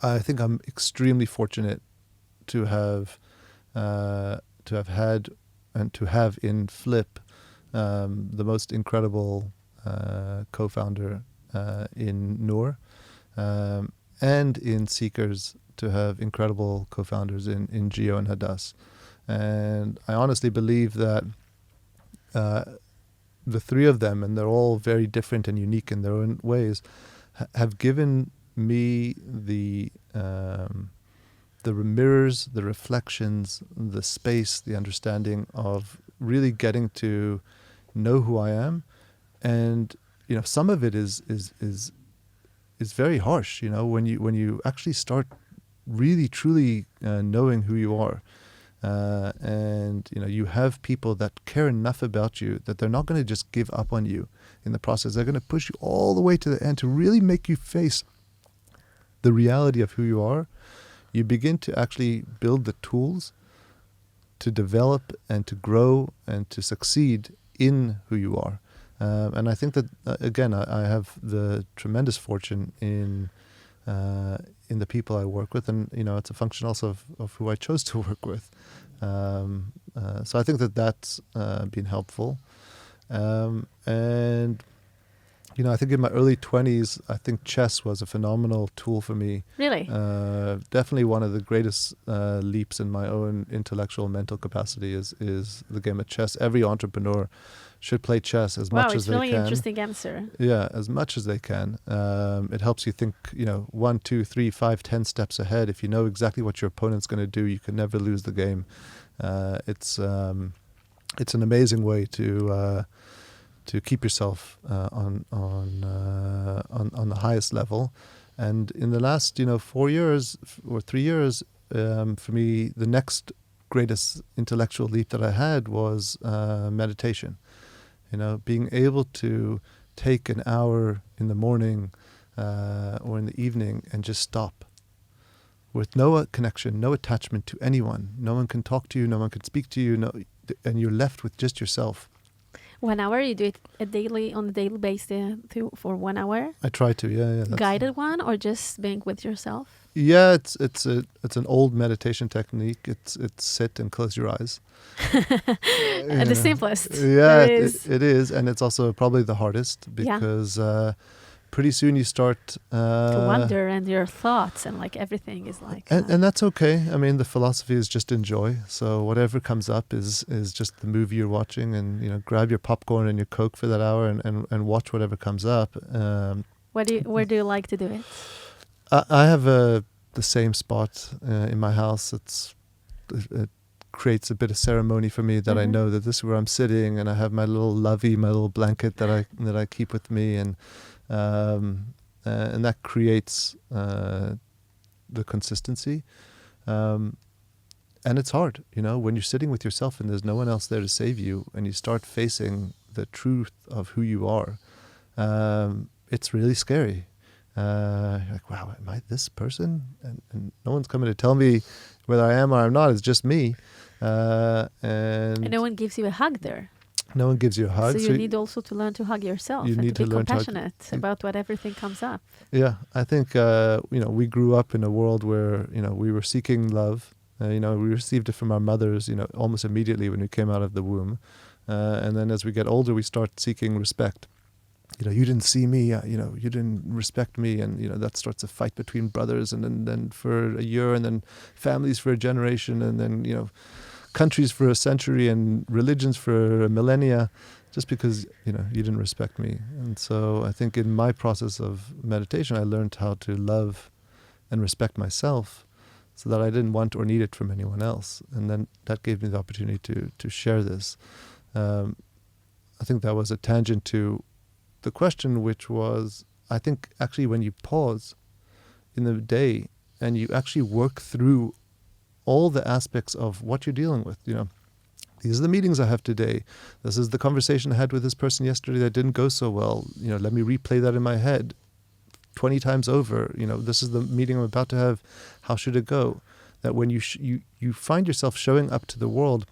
I think I'm extremely fortunate to have had and to have in Flip the most incredible co-founder in Noor, and in Seekers to have incredible co-founders in Gio and Hadass. And I honestly believe that the three of them, and they're all very different and unique in their own ways, have given me the mirrors, the reflections, the space, the understanding of really getting to know who I am. And some of it is very harsh. When you actually start really truly knowing who you are. And you have people that care enough about you that they're not going to just give up on you in the process. They're going to push you all the way to the end to really make you face the reality of who you are. You begin to actually build the tools to develop and to grow and to succeed in who you are. And I think that again, I have the tremendous fortune in the people I work with, and it's a function also of who I chose to work with. So I think that's been helpful. And I think in my early 20s, I think chess was a phenomenal tool for me. Really? Definitely one of the greatest leaps in my own intellectual mental capacity is the game of chess. Every entrepreneur should play chess as much as they can. Wow, it's really interesting answer. Yeah, as much as they can. It helps you think, 1, 2, 3, 5, 10 steps ahead. If you know exactly what your opponent's going to do, you can never lose the game. It's an amazing way to keep yourself on the highest level. And in the last 4 years or 3 years, for me, the next greatest intellectual leap that I had was meditation. Being able to take an hour in the morning or in the evening and just stop with no connection, no attachment to anyone. No one can talk to you, no one can speak to you, and you're left with just yourself. 1 hour? You do it on a daily basis for 1 hour? I try to, yeah. Guided one, or just being with yourself? Yeah, it's an old meditation technique. It's sit and close your eyes. The simplest. Yeah, it is, and it's also probably the hardest because pretty soon you start to wonder, and your thoughts and everything is and that's okay. I mean, the philosophy is just enjoy. So whatever comes up is just the movie you're watching, and grab your popcorn and your Coke for that hour and watch whatever comes up. Where do you like to do it? I have the same spot in my house. It creates a bit of ceremony for me that I know that this is where I'm sitting, and I have my little lovey, my little blanket that I keep with me, and that creates the consistency. And it's hard, when you're sitting with yourself and there's no one else there to save you, and you start facing the truth of who you are. It's really scary. You're like, wow, am I this person? And no one's coming to tell me whether I am or I'm not. It's just me. And no one gives you a hug there. No one gives you a hug. So you need also to learn to hug yourself and to be compassionate about what everything comes up. Yeah, I think, we grew up in a world where, we were seeking love. We received it from our mothers, almost immediately when we came out of the womb. And then as we get older, we start seeking respect. You didn't see me, you didn't respect me. And, that starts a fight between brothers, and then for a year, and then families for a generation, and then, countries for a century, and religions for a millennia, just because, you didn't respect me. And so I think in my process of meditation, I learned how to love and respect myself, so that I didn't want or need it from anyone else. And then that gave me the opportunity to share this. I think that was a tangent to the question, which was, I think actually when you pause in the day and you actually work through all the aspects of what you're dealing with, these are the meetings I have today. This is the conversation I had with this person yesterday that didn't go so well. Let me replay that in my head 20 times over. This is the meeting I'm about to have. How should it go? That when you find yourself showing up to the world,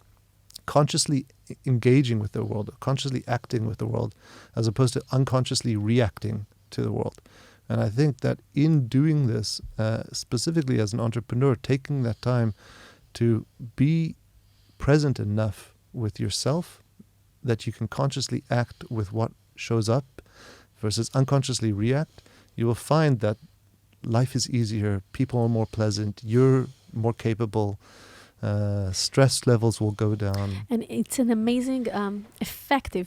consciously engaging with the world, consciously acting with the world, as opposed to unconsciously reacting to the world. And I think that in doing this, specifically as an entrepreneur, taking that time to be present enough with yourself that you can consciously act with what shows up versus unconsciously react, you will find that life is easier, people are more pleasant, you're more capable, stress levels will go down. And it's an amazing,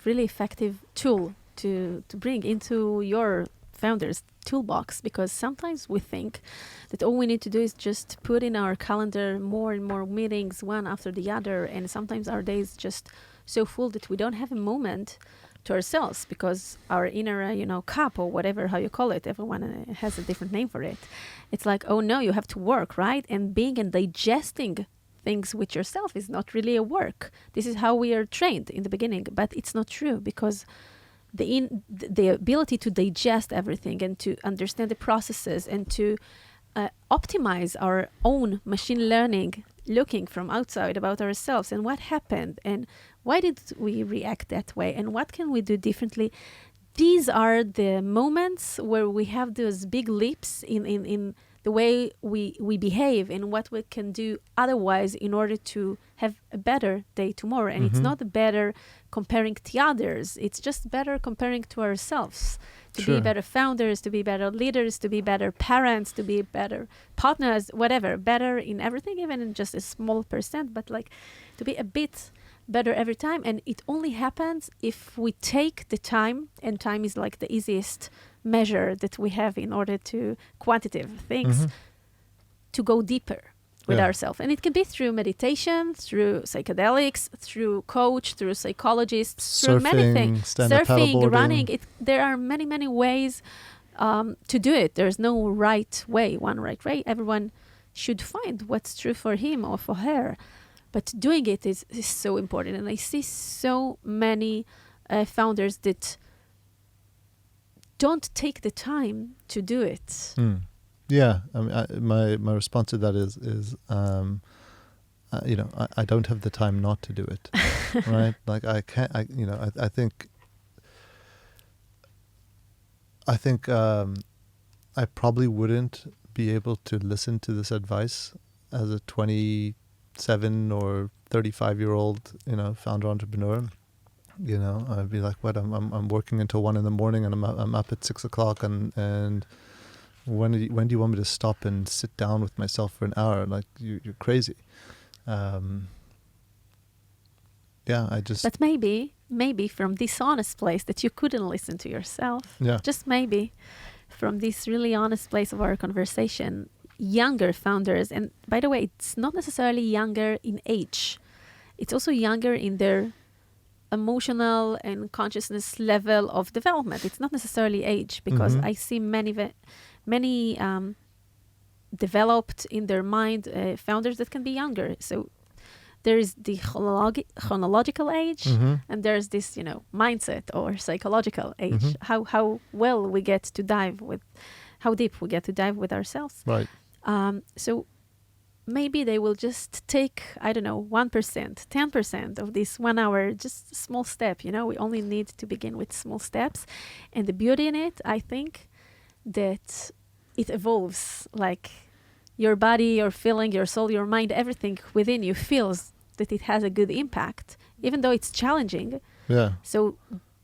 really effective tool to bring into your founder's toolbox, because sometimes we think that all we need to do is just put in our calendar more and more meetings, one after the other, and sometimes our day is just so full that we don't have a moment to ourselves, because our inner, cup, or whatever, how you call it, everyone has a different name for it. It's like, oh no, you have to work, right? And being and digesting things with yourself is not really a work. This is how we are trained in the beginning, but it's not true, because the ability to digest everything and to understand the processes and to optimize our own machine learning, looking from outside about ourselves and what happened and why did we react that way and what can we do differently. These are the moments where we have those big leaps in the way we behave and what we can do otherwise in order to have a better day tomorrow. And it's not better comparing to others. It's just better comparing to ourselves, to be better founders, to be better leaders, to be better parents, to be better partners, whatever, better in everything, even in just a small percent, but like to be a bit better every time. And it only happens if we take the time, and time is like the easiest measure that we have in order to quantitative things, to go deeper with ourselves. And it can be through meditation, through psychedelics, through coach, through psychologists, through many things. Surfing, running. There are many, many ways to do it. There's no right way, one right way. Everyone should find what's true for him or for her. But doing it is so important. And I see so many founders that don't take the time to do it. Yeah, I mean, my response to that is I don't have the time not to do it, right? Like I can't, I think I probably wouldn't be able to listen to this advice as a 27 or 35-year-old, founder entrepreneur. I'd be like, what? I'm working until 1 a.m. and I'm up at 6 o'clock and when do you want me to stop and sit down with myself for an hour? Like you're crazy. But maybe from this honest place that you couldn't listen to yourself. Yeah. Just maybe from this really honest place of our conversation, younger founders, and by the way, it's not necessarily younger in age. It's also younger in their emotional and consciousness level of development. It's not necessarily age, because I see many developed in their mind founders that can be younger. So there is the chronological age, and there's this, mindset or psychological age. How well we get to dive with, how deep we get to dive with ourselves. Right. So maybe they will just take, 1%, 10% of this 1 hour, just a small step. We only need to begin with small steps. And the beauty in it, I think, that it evolves. Like your body, your feeling, your soul, your mind, everything within you feels that it has a good impact, even though it's challenging. Yeah. So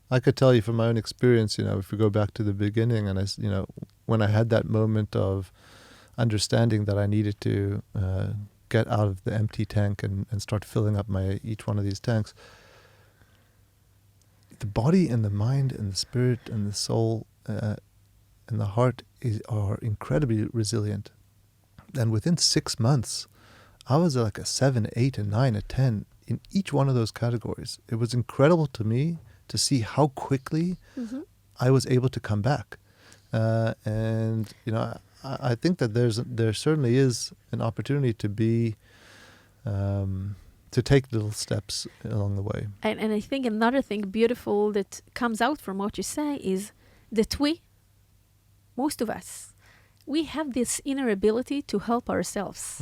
I could tell you from my own experience, if we go back to the beginning, and when I had that moment of understanding that I needed to get out of the empty tank and start filling up each one of these tanks, the body and the mind and the spirit and the soul and the heart are incredibly resilient, And within 6 months, I was like a 7, 8, and 9, a 10 in each one of those categories. It was incredible to me to see how quickly I was able to come back. And, you know, I think that there certainly is an opportunity to be, to take little steps along the way. And I think another thing beautiful that comes out from what you say is that most of us, we have this inner ability to help ourselves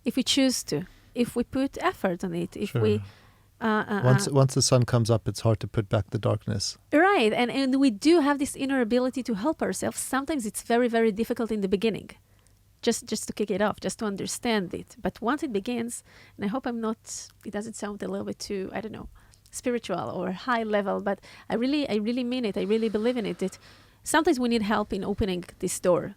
if we choose to, if we put effort on it, if we... Once the sun comes up, it's hard to put back the darkness. Right, and we do have this inner ability to help ourselves. Sometimes it's very, very difficult in the beginning, just to kick it off, just to understand it. But once it begins, and I hope it doesn't sound a little bit too, I don't know, spiritual or high level, but I really mean it. I really believe in it. That sometimes we need help in opening this door.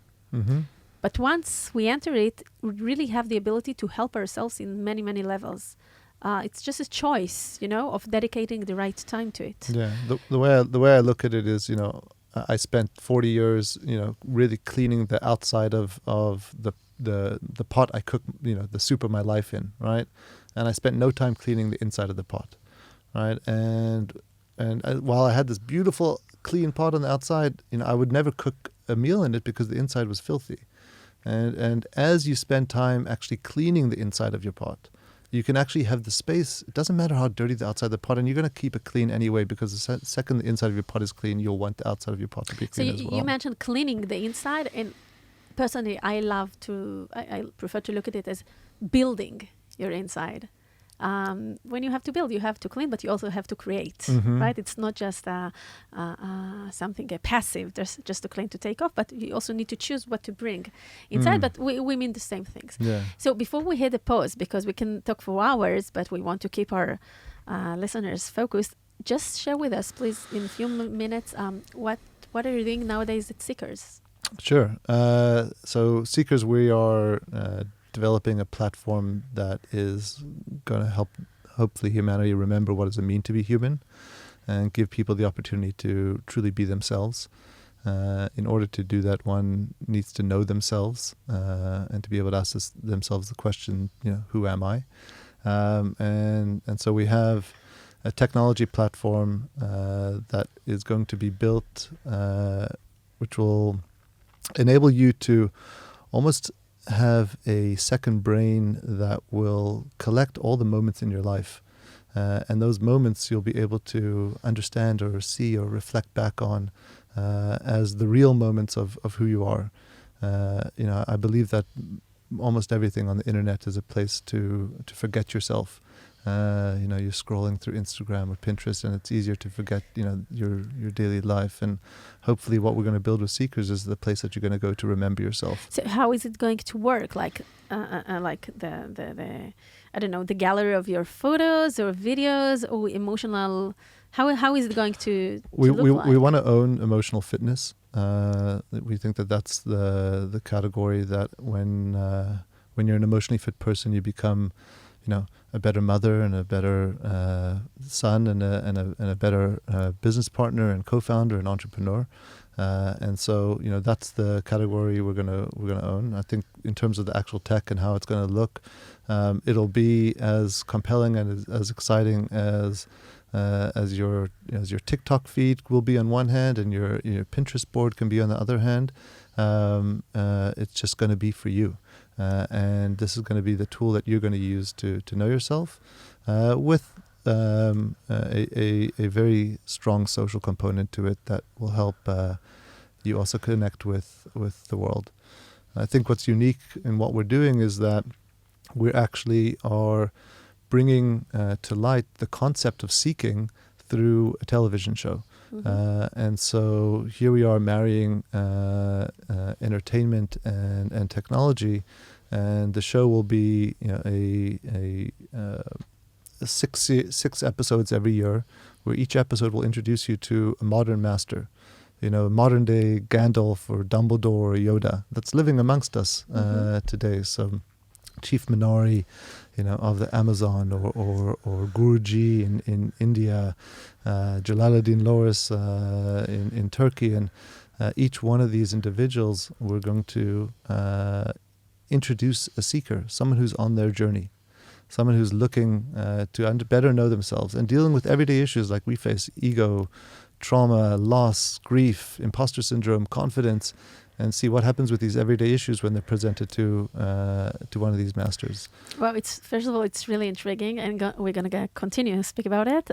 But once we enter it, we really have the ability to help ourselves in many, many levels. It's just a choice, you know, of dedicating the right time to it. Yeah, the way I look at it is, you know, I spent 40 years, you know, really cleaning the outside of the pot I cook, you know, the soup of my life in, right? And I spent no time cleaning the inside of the pot, right? And while I had this beautiful clean pot on the outside, you know, I would never cook a meal in it because the inside was filthy. And as you spend time actually cleaning the inside of your pot, you can actually have the space. It doesn't matter how dirty the outside of the pot, and you're going to keep it clean anyway, because the second the inside of your pot is clean, you'll want the outside of your pot to be clean as well. So you mentioned cleaning the inside, and personally, I prefer to look at it as building your inside. When you have to build, you have to clean, but you also have to create, right? It's not just something passive, just to clean to take off, but you also need to choose what to bring inside. But we mean the same things. Yeah. So before we hit a pause, because we can talk for hours, but we want to keep our listeners focused, just share with us, please, in a few minutes, what are you doing nowadays at Seekers? Sure. So Seekers, we are developing a platform that is going to help, hopefully, humanity remember what does it mean to be human, and give people the opportunity to truly be themselves. In order to do that, one needs to know themselves and to be able to ask themselves the question, you know, who am I? And so we have a technology platform that is going to be built, which will enable you to almost have a second brain that will collect all the moments in your life. And those moments you'll be able to understand or see or reflect back on as the real moments of who you are. You know, I believe that almost everything on the internet is a place to forget yourself. You know, you're scrolling through Instagram or Pinterest, and it's easier to forget, you know, your daily life. And hopefully what we're going to build with Seekers is the place that you're going to go to remember yourself. So how is it going to work? Like the I don't know, the gallery of your photos or videos or emotional, how is it going to look like? We want to own emotional fitness. We think that that's the category that when you're an emotionally fit person, you become, you know, a better mother and a better son and a better business partner and co-founder and entrepreneur. And so, you know, that's the category we're gonna own. I think in terms of the actual tech and how it's going to look, it'll be as compelling and as exciting as your TikTok feed will be on one hand, and your Pinterest board can be on the other hand. It's just going to be for you. And this is going to be the tool that you're going to use to know yourself, with a very strong social component to it that will help you also connect with the world. I think what's unique in what we're doing is that we actually are bringing to light the concept of seeking through a television show. And so here we are marrying entertainment and technology, and the show will be, you know, six episodes every year, where each episode will introduce you to a modern master, you know, modern day Gandalf or Dumbledore or Yoda that's living amongst us today. So Chief Minari, you know, of the Amazon, or Guruji in India, Jalaluddin Loris in Turkey, and each one of these individuals we're going to introduce a seeker, someone who's on their journey, someone who's looking to better know themselves and dealing with everyday issues like we face: ego, trauma, loss, grief, imposter syndrome, confidence, and see what happens with these everyday issues when they're presented to one of these masters. Well, first of all, it's really intriguing, and we're going to continue to speak about it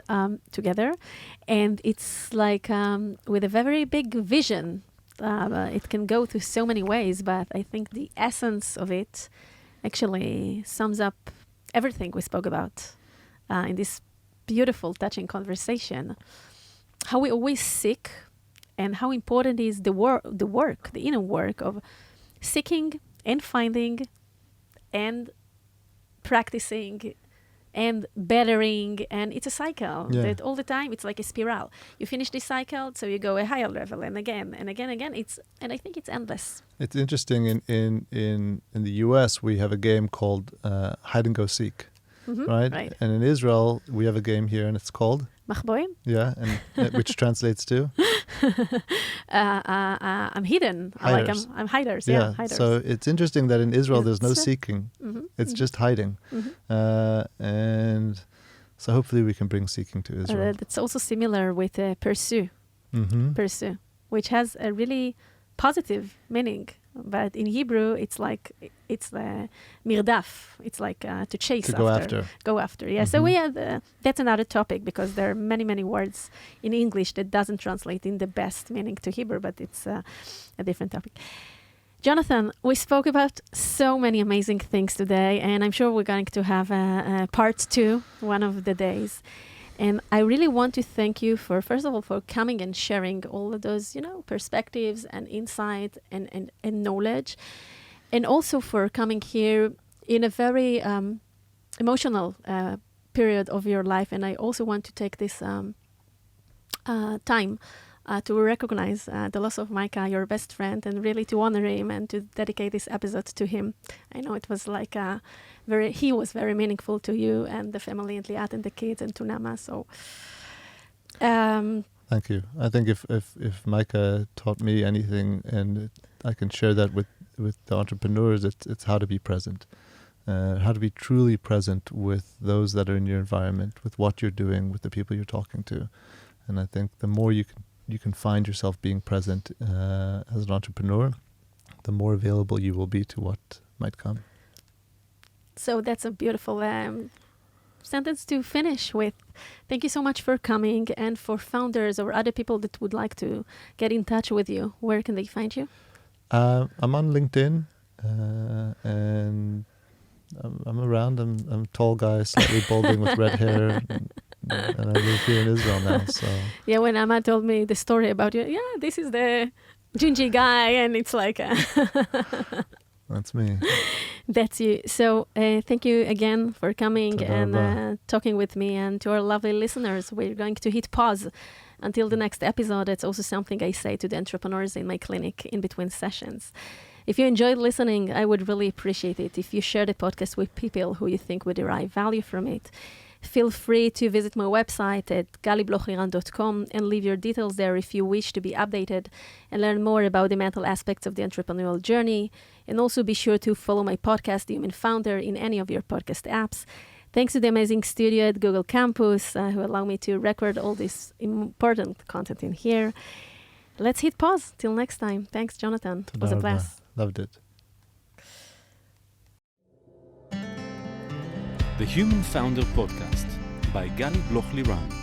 together. And it's like with a very big vision. It can go through so many ways, but I think the essence of it actually sums up everything we spoke about in this beautiful, touching conversation. How we always seek, and how important is the inner work of seeking and finding and practicing and bettering. And it's a cycle that all the time, it's like a spiral. You finish this cycle, so you go a higher level, and again and again. And I think it's endless. It's interesting. In the US, we have a game called hide and go seek, right? And in Israel, we have a game here, and it's called Machboim? Yeah, and which translates to? I'm hidden. Hiders. I'm hiders. Yeah, hiders. So it's interesting that in Israel there's no seeking. It's just hiding. And so hopefully we can bring seeking to Israel. It's also similar with pursue. Pursue, which has a really positive meaning. But in Hebrew, it's the mirdaf. It's like to chase after. Go after. Yeah. So we have, that's another topic, because there are many, many words in English that doesn't translate in the best meaning to Hebrew, but it's a different topic. Jonathan, we spoke about so many amazing things today, and I'm sure we're going to have a part 2 one of the days. And I really want to thank you first of all, for coming and sharing all of those, perspectives and insight and knowledge. And also for coming here in a very emotional period of your life. And I also want to take this time to recognize the loss of Micah, your best friend, and really to honor him and to dedicate this episode to him. I know it was like he was very meaningful to you and the family and Liat and the kids and to Nama. So, thank you. I think if Micah taught me anything, and I can share that with the entrepreneurs, it's how to be present, how to be truly present with those that are in your environment, with what you're doing, with the people you're talking to. And I think the more you can find yourself being present as an entrepreneur, the more available you will be to what might come. So that's a beautiful sentence to finish with. Thank you so much for coming, and for founders or other people that would like to get in touch with you, where can they find you? I'm on LinkedIn, and I'm around. I'm a tall guy, slightly balding with red hair. And I live here in Israel now, so... Yeah, when Amma told me the story about you, this is the Gingy guy, and it's like... That's me. That's you. So thank you again for coming and talking with me. And to our lovely listeners, we're going to hit pause until the next episode. It's also something I say to the entrepreneurs in my clinic in between sessions. If you enjoyed listening, I would really appreciate it if you share the podcast with people who you think would derive value from it. Feel free to visit my website at galiblochliran.com and leave your details there if you wish to be updated and learn more about the mental aspects of the entrepreneurial journey. And also be sure to follow my podcast, The Human Founder, in any of your podcast apps. Thanks to the amazing studio at Google Campus who allow me to record all this important content in here. Let's hit pause. Till next time. Thanks, Jonathan. It was a blast. Loved it. The Human Founder Podcast by Gali Bloch-Liran.